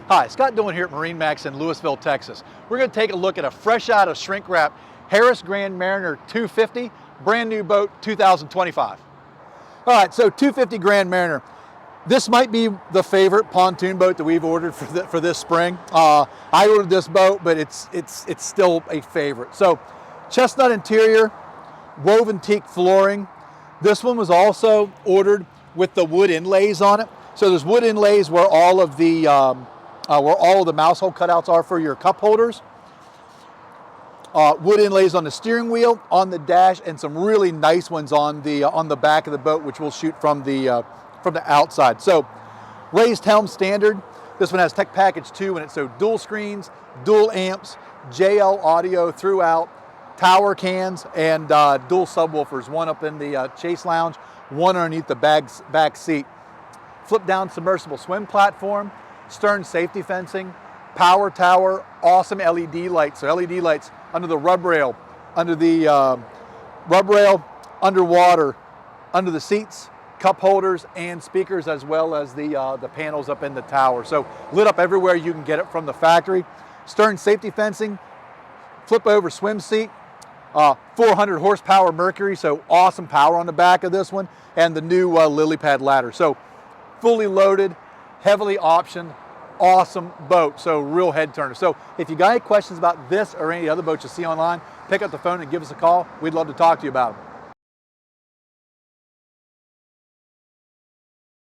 Hi, Scott Dillon here at MarineMax in Lewisville, Texas. We're going to take a look at a fresh out of shrink wrap Harris Grand Mariner 250, brand new boat, 2025. All right, so 250 Grand Mariner. This might be the favorite pontoon boat that we've ordered for this spring. I ordered this boat, but it's still a favorite. So, chestnut interior, woven teak flooring. This one was also ordered with the wood inlays on it. So there's wood inlays where all of the mouse hole cutouts are for your cup holders. Wood inlays on the steering wheel, on the dash, and some really nice ones on the back of the boat, which we'll shoot from the outside. So raised helm standard. This one has Tech Package 2 in it, so dual screens, dual amps, JL audio throughout, tower cans, and dual subwoofers, one up in the chase lounge, one underneath the back seat. Flip down submersible swim platform, stern safety fencing, power tower, awesome LED lights. So LED lights under the rub rail, underwater, under the seats, cup holders and speakers, as well as the panels up in the tower. So lit up everywhere you can get it from the factory. Stern safety fencing, flip over swim seat, 400 horsepower Mercury, so awesome power on the back of this one, and the new lily pad ladder. So fully loaded, heavily optioned, awesome boat, so real head turner. So if you got any questions about this or any other boats you see online, pick up the phone and give us a call. We'd love to talk to you about them.